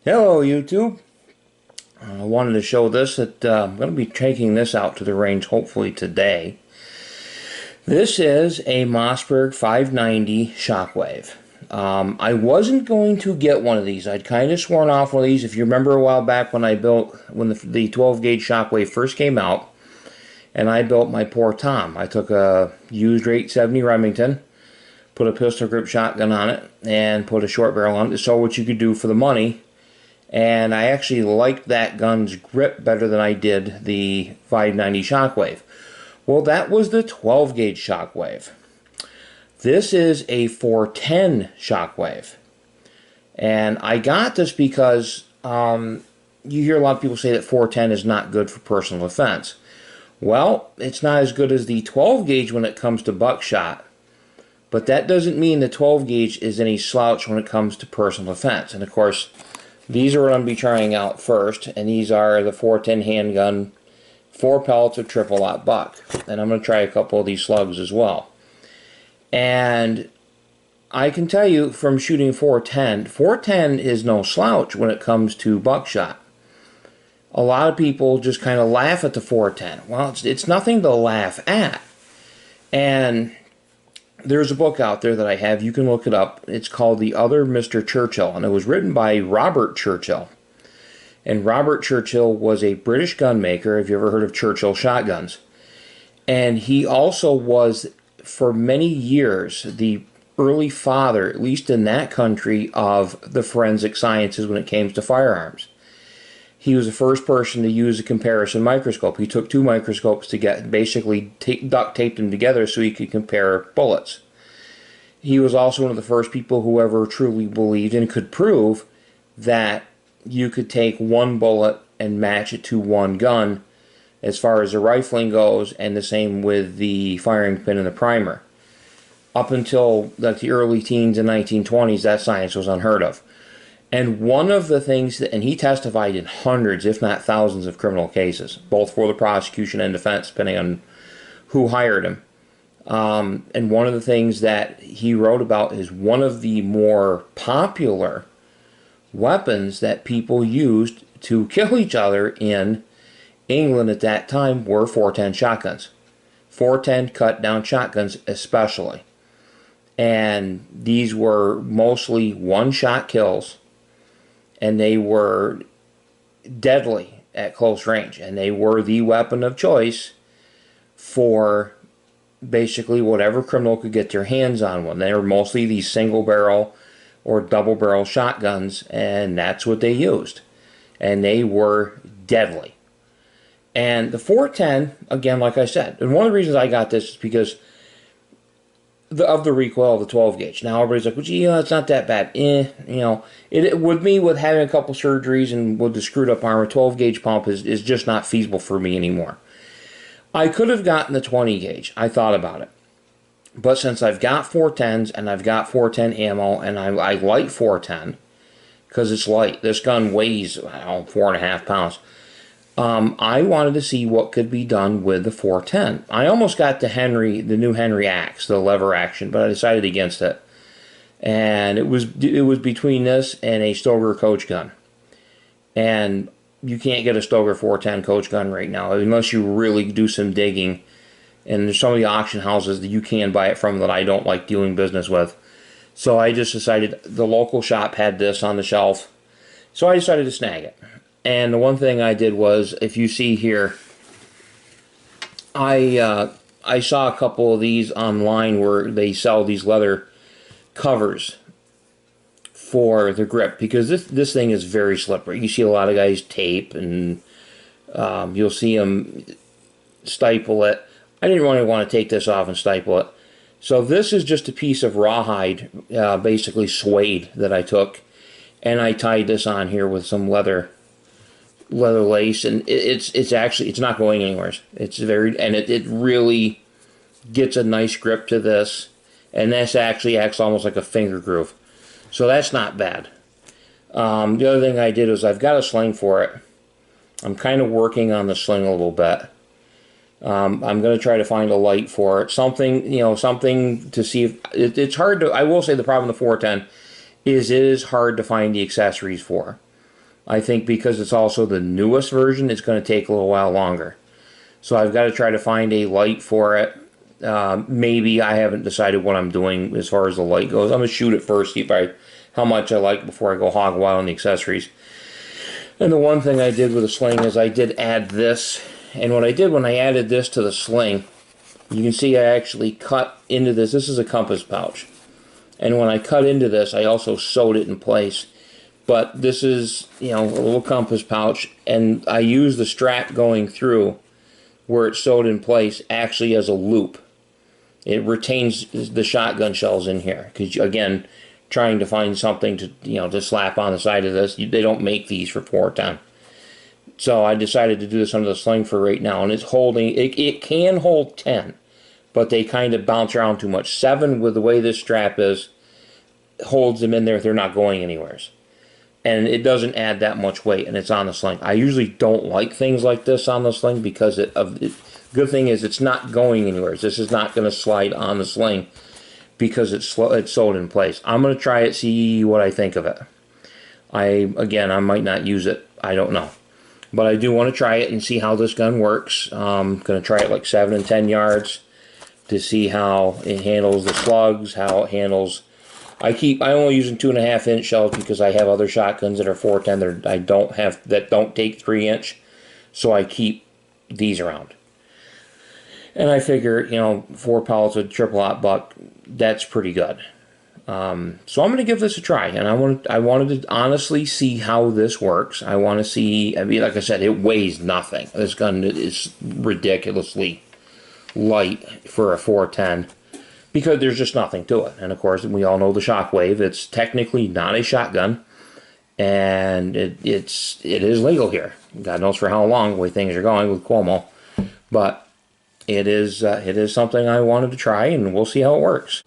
Hello YouTube. I wanted to show this that I'm going to be taking this out to the range hopefully today. This is a Mossberg 590 Shockwave. I wasn't going to get one of these. I'd kind of sworn off one of these. If you remember a while back when the 12 gauge Shockwave first came out, and I built my poor Tom. I took a used 870 Remington, put a pistol grip shotgun on it, and put a short barrel on it. So what you could do for the money. And I actually liked that gun's grip better than I did the 590 Shockwave. Well, that was the 12 gauge Shockwave. This is a 410 Shockwave. And I got this because you hear a lot of people say that 410 is not good for personal defense. Well, it's not as good as the 12 gauge when it comes to buckshot. But that doesn't mean the 12 gauge is any slouch when it comes to personal defense. And of course, these are what I'm going to be trying out first, and these are the 410 handgun, 4 pellets of triple-aught buck. And I'm going to try a couple of these slugs as well. And I can tell you from shooting 410, 410 is no slouch when it comes to buckshot. A lot of people just kind of laugh at the 410. Well, it's nothing to laugh at. And there's a book out there that I have. You can look it up. It's called The Other Mr. Churchill, and it was written by Robert Churchill. And Robert Churchill was a British gun maker. Have you ever heard of Churchill shotguns? And he also was, for many years, the early father, at least in that country, of the forensic sciences when it came to firearms. He was the first person to use a comparison microscope. He took 2 microscopes to basically duct taped them together so he could compare bullets. He was also one of the first people who ever truly believed and could prove that you could take one bullet and match it to one gun as far as the rifling goes, and the same with the firing pin and the primer. Up until the early teens and 1920s, that science was unheard of. And one of the things and he testified in hundreds, if not thousands, of criminal cases, both for the prosecution and defense, depending on who hired him. And one of the things that he wrote about is one of the more popular weapons that people used to kill each other in England at that time were 410 shotguns. 410 cut-down shotguns especially. And these were mostly one-shot kills. And they were deadly at close range. And they were the weapon of choice for basically whatever criminal could get their hands on one. They were mostly these single barrel or double barrel shotguns, and that's what they used. And they were deadly. And the 410, again, like I said, and one of the reasons I got this is because of the recoil of the 12 gauge. Now everybody's like, well, gee, it's not that bad. With me, with having a couple surgeries and with the screwed up arm, a 12 gauge pump is just not feasible for me anymore. I could have gotten the 20 gauge. I thought about it. But since I've got 410s and I've got 410 ammo, and I like 410 because it's light. This gun weighs, 4.5 pounds. I wanted to see what could be done with the 410. I almost got the new Henry axe, the lever action, but I decided against it. And it was between this and a Stoeger coach gun. And you can't get a Stoeger 410 coach gun right now unless you really do some digging. And there's some of the auction houses that you can buy it from that I don't like doing business with. So I just decided the local shop had this on the shelf. So I decided to snag it. And the one thing I did was, if you see here, I saw a couple of these online where they sell these leather covers for the grip, because this thing is very slippery. You see a lot of guys tape, and you'll see them staple it. I didn't really want to take this off and staple it. So this is just a piece of rawhide, basically suede, that I took, and I tied this on here with some leather lace, and it's not going anywhere. It really gets a nice grip to this, and this actually acts almost like a finger groove, so that's not bad. The other thing I did was, I've got a sling for it. I'm kind of working on the sling a little bit. I'm going to try to find a light for it, something to see if it's hard to. I will say the problem with the 410 is it is hard to find the accessories for. I think because it's also the newest version, it's going to take a little while longer. So I've got to try to find a light for it. Maybe I haven't decided what I'm doing as far as the light goes. I'm going to shoot it first, see how much I like before I go hog wild on the accessories. And the one thing I did with the sling is I did add this. And what I did when I added this to the sling, you can see I actually cut into this. This is a compass pouch. And when I cut into this, I also sewed it in place. But this is, you know, a little compass pouch, and I use the strap going through where it's sewed in place actually as a loop. It retains the shotgun shells in here, because again, trying to find something to, you know, to slap on the side of this, they don't make these for 410. So I decided to do this under the sling for right now, and it's holding, it can hold 10, but they kind of bounce around too much. 7, with the way this strap is, holds them in there if they're not going anywhere. And it doesn't add that much weight, and it's on the sling. I usually don't like things like this on the sling because good thing is it's not going anywhere. This is not going to slide on the sling because it's sewed in place. I'm going to try it, see what I think of it. Again, I might not use it. I don't know. But I do want to try it and see how this gun works. I'm going to try it like 7 and 10 yards to see how it handles the slugs, how it handles... I'm only using 2.5-inch shells because I have other shotguns that are 410 that don't take 3-inch, so I keep these around. And I figure, you know, 4 pellets of triple-aught buck, that's pretty good. So I'm going to give this a try, and I wanted to honestly see how this works. I want to see. I mean, like I said, it weighs nothing. This gun is ridiculously light for a 410. Because there's just nothing to it. And of course, we all know the Shockwave. It's technically not a shotgun. And it is legal here. God knows for how long, the way things are going with Cuomo. But it is something I wanted to try, and we'll see how it works.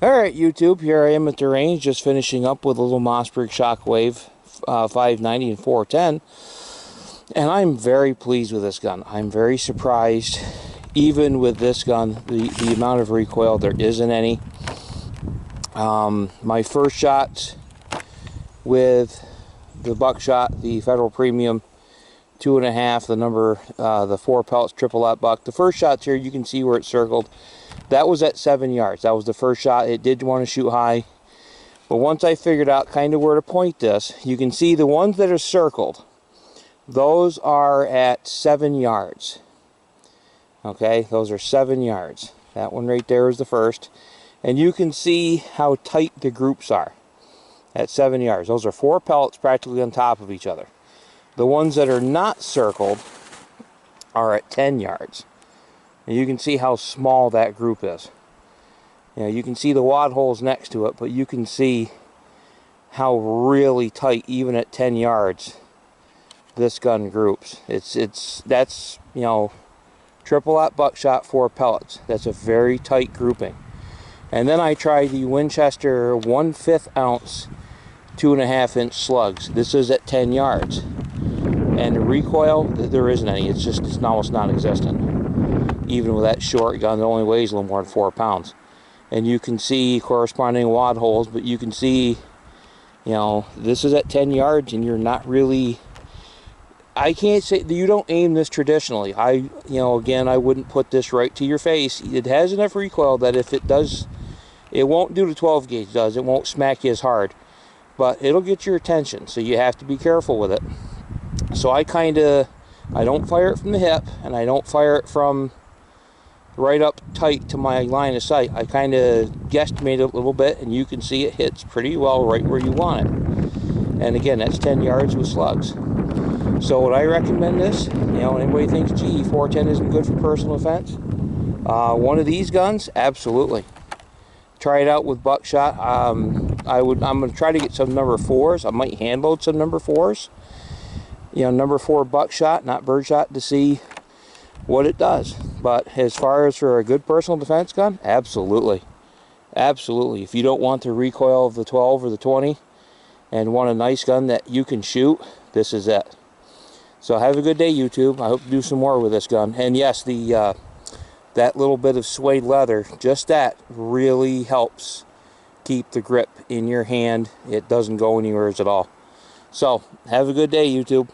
Alright, YouTube, here I am at the range, just finishing up with a little Mossberg Shockwave 590 and 410. And I'm very pleased with this gun. I'm very surprised. Even with this gun, the amount of recoil, there isn't any. My first shot with the buckshot, the Federal Premium 2.5, the 4 pellets triple-aught buck. The first shot's here, you can see where it's circled. That was at 7 yards. That was the first shot. It did want to shoot high. But once I figured out kind of where to point this, you can see the ones that are circled. Those are at 7 yards. Okay, those are 7 yards. That one right there is the first. And you can see how tight the groups are at 7 yards. Those are 4 pellets practically on top of each other. The ones that are not circled are at 10 yards. And you can see how small that group is. You know, you can see the wad holes next to it, but you can see how really tight, even at 10 yards, this gun groups. That's, you know, triple-aught buckshot, 4 pellets. That's a very tight grouping. And then I tried the Winchester 1/5 ounce 2.5-inch slugs. This is at 10 yards. And the recoil, there isn't any. It's almost non-existent. Even with that short gun, it only weighs a little more than 4 pounds. And you can see corresponding wad holes, but you can see, you know, this is at 10 yards and you're not really... I can't say you don't aim this traditionally. You know, again, I wouldn't put this right to your face. It has enough recoil that if it does, it won't do the 12 gauge does. It won't smack you as hard, but it'll get your attention. So you have to be careful with it. So I don't fire it from the hip, and I don't fire it from right up tight to my line of sight. I kind of guesstimate it a little bit, and you can see it hits pretty well right where you want it. And again, that's 10 yards with slugs. So would I recommend this? You know, anybody thinks, gee, 410 isn't good for personal defense? One of these guns, absolutely. Try it out with buckshot. I'm going to try to get some number 4s. I might hand load some number 4s. You know, number 4 buckshot, not birdshot, to see what it does. But as far as for a good personal defense gun, absolutely. Absolutely. If you don't want the recoil of the 12 or the 20 and want a nice gun that you can shoot, this is it. So have a good day, YouTube. I hope to do some more with this gun. And yes, that little bit of suede leather, just that really helps keep the grip in your hand. It doesn't go anywhere at all. So, have a good day, YouTube.